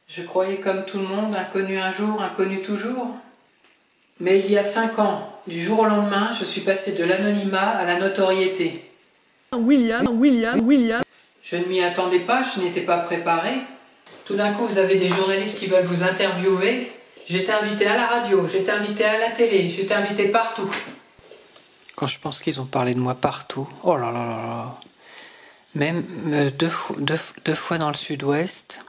Je croyais comme tout le monde, inconnu un jour, inconnu toujours. Mais il y a 5 ans, du jour au lendemain, je suis passé de l'anonymat à la notoriété. William. Je ne m'y attendais pas, je n'étais pas préparé. Tout d'un coup, vous avez des journalistes qui veulent vous interviewer. J'étais invité à la radio, j'étais invité à la télé, j'étais invité partout. Quand je pense qu'ils ont parlé de moi partout, oh là là là là. Même deux fois dans le sud-ouest.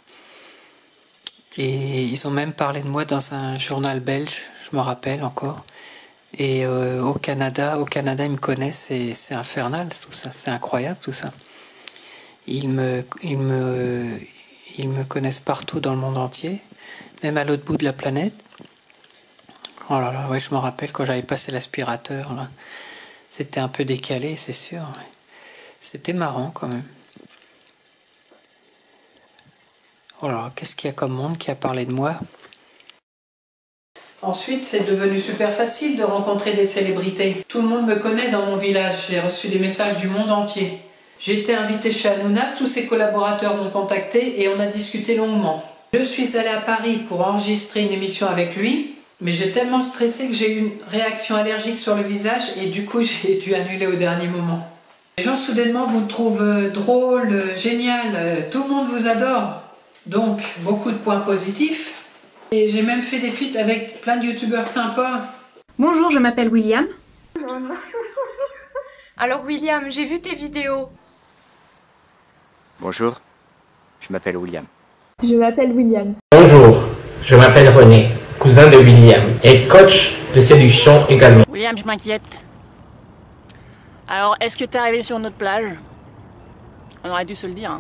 Et ils ont même parlé de moi dans un journal belge, je me rappelle encore. Et au Canada, ils me connaissent et c'est infernal tout ça, c'est incroyable tout ça. Ils me connaissent partout dans le monde entier, même à l'autre bout de la planète. Oh là là, ouais, je me rappelle quand j'avais passé l'aspirateur, là. C'était un peu décalé, c'est sûr. Ouais. C'était marrant quand même. Oh là, qu'est-ce qu'il y a comme monde qui a parlé de moi? Ensuite, c'est devenu super facile de rencontrer des célébrités. Tout le monde me connaît dans mon village, j'ai reçu des messages du monde entier. J'ai été invité chez Hanouna, tous ses collaborateurs m'ont contacté et on a discuté longuement. Je suis allée à Paris pour enregistrer une émission avec lui, mais j'ai tellement stressé que j'ai eu une réaction allergique sur le visage et du coup j'ai dû annuler au dernier moment. Les gens soudainement vous trouvent drôle, génial, tout le monde vous adore. Donc, beaucoup de points positifs. Et j'ai même fait des feats avec plein de youtubeurs sympas. Bonjour, je m'appelle William. Alors William, j'ai vu tes vidéos. Bonjour, je m'appelle William. Je m'appelle William. Bonjour, je m'appelle René, cousin de William, et coach de séduction également. William, je m'inquiète. Alors, est-ce que t'es arrivé sur notre plage? On aurait dû se le dire. Hein.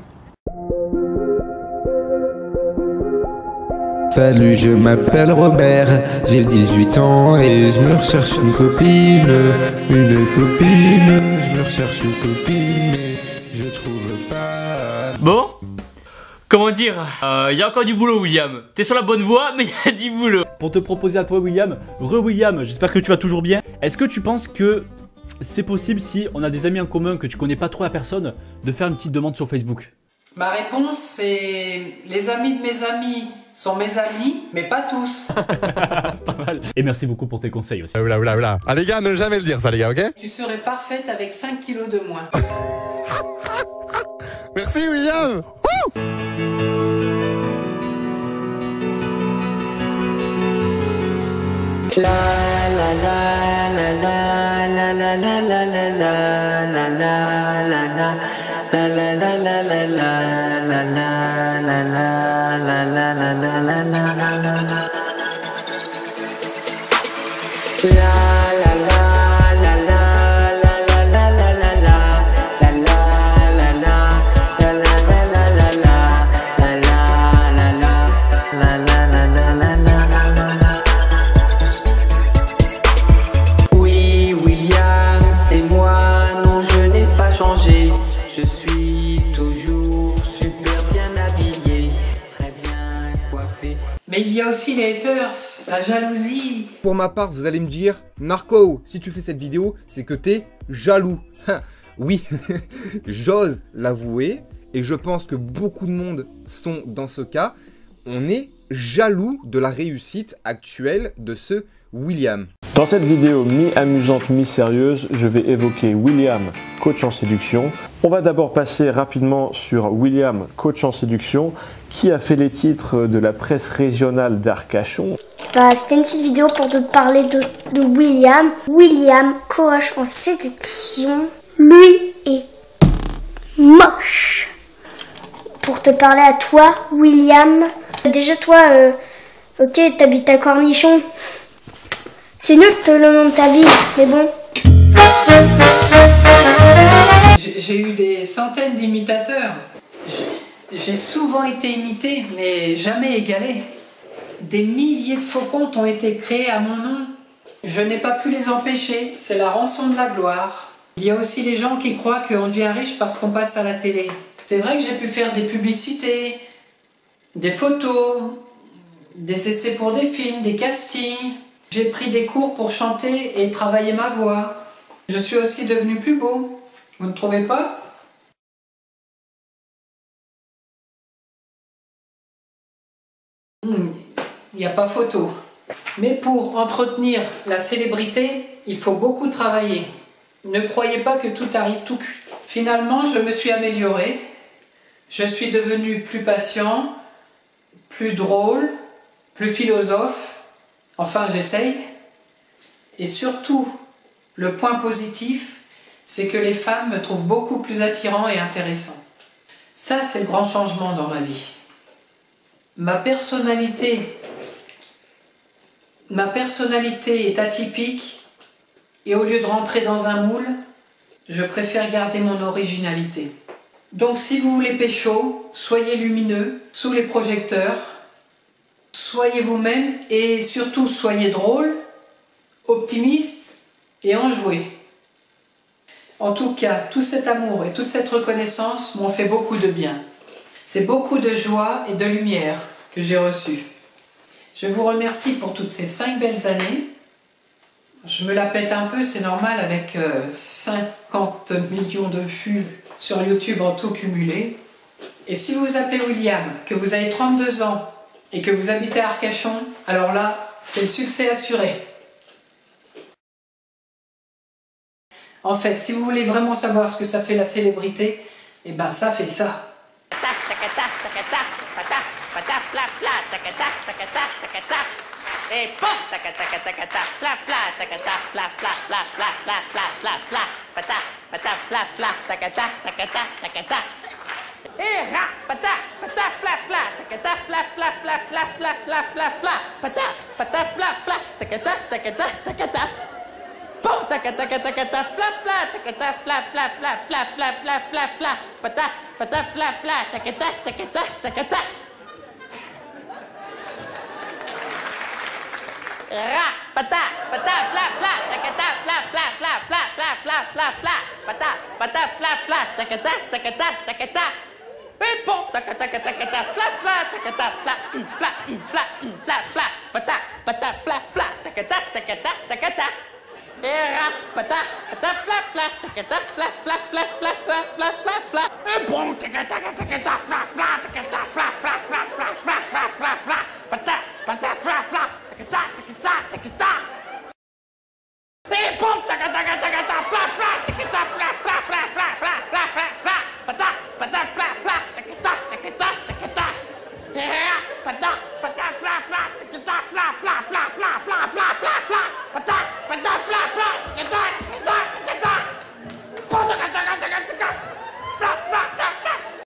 Salut, je m'appelle Robert, j'ai 18 ans et je me recherche une copine. Je me recherche une copine, mais je trouve pas. Bon, comment dire, y a encore du boulot William. T'es sur la bonne voie, mais y a du boulot. Pour te proposer à toi William, William, j'espère que tu vas toujours bien. Est-ce que tu penses que c'est possible, si on a des amis en commun, que tu connais pas trop la personne, de faire une petite demande sur Facebook? Ma réponse c'est les amis de mes amis sont mes amis, mais pas tous. Pas mal. Et merci beaucoup pour tes conseils aussi. Oula. Ah les gars, ne jamais le dire ça les gars, ok? Tu serais parfaite avec 5 kilos de moins. Merci William. La la la la la la la la la la la la la la la. La la la la la la la la la la la la la la la la la. Oui, William, c'est moi, non, je n'ai pas changé. Je suis toujours super bien habillé, très bien coiffé. Mais il y a aussi les haters, la jalousie. Pour ma part, vous allez me dire, Narco, si tu fais cette vidéo, c'est que t'es jaloux. Oui, j'ose l'avouer, et je pense que beaucoup de monde sont dans ce cas. On est jaloux de la réussite actuelle de ce William. Dans cette vidéo mi-amusante, mi-sérieuse, je vais évoquer William, coach en séduction. On va d'abord passer rapidement sur William, coach en séduction, qui a fait les titres de la presse régionale d'Arcachon. C'était une petite vidéo pour te parler de William. William, coach en séduction, lui est moche. Pour te parler à toi, William, déjà toi, ok, t'habites à Cornichon. C'est nul le nom de ta vie, mais bon. J'ai eu des centaines d'imitateurs. J'ai souvent été imité, mais jamais égalé. Des milliers de faux comptes ont été créés à mon nom. Je n'ai pas pu les empêcher, c'est la rançon de la gloire. Il y a aussi les gens qui croient qu'on devient riche parce qu'on passe à la télé. C'est vrai que j'ai pu faire des publicités, des photos, des essais pour des films, des castings. J'ai pris des cours pour chanter et travailler ma voix. Je suis aussi devenu plus beau. Vous ne trouvez pas ? Il n'y a pas photo. Mais pour entretenir la célébrité, il faut beaucoup travailler. Ne croyez pas que tout arrive tout cuit. Finalement, je me suis améliorée. Je suis devenu plus patient, plus drôle, plus philosophe. Enfin, j'essaye. Et surtout, le point positif, c'est que les femmes me trouvent beaucoup plus attirant et intéressant. Ça, c'est le grand changement dans ma vie. Ma personnalité est atypique et au lieu de rentrer dans un moule, je préfère garder mon originalité. Donc si vous voulez pécho, soyez lumineux, sous les projecteurs, soyez vous-même et surtout soyez drôle, optimiste et enjoué. En tout cas, tout cet amour et toute cette reconnaissance m'ont fait beaucoup de bien. C'est beaucoup de joie et de lumière que j'ai reçu. Je vous remercie pour toutes ces 5 belles années. Je me la pète un peu, c'est normal, avec 50 millions de vues sur YouTube en tout cumulé. Et si vous vous appelez William, que vous avez 32 ans et que vous habitez à Arcachon, alors là, c'est le succès assuré. En fait, si vous voulez vraiment savoir ce que ça fait la célébrité, eh ben ça fait ça.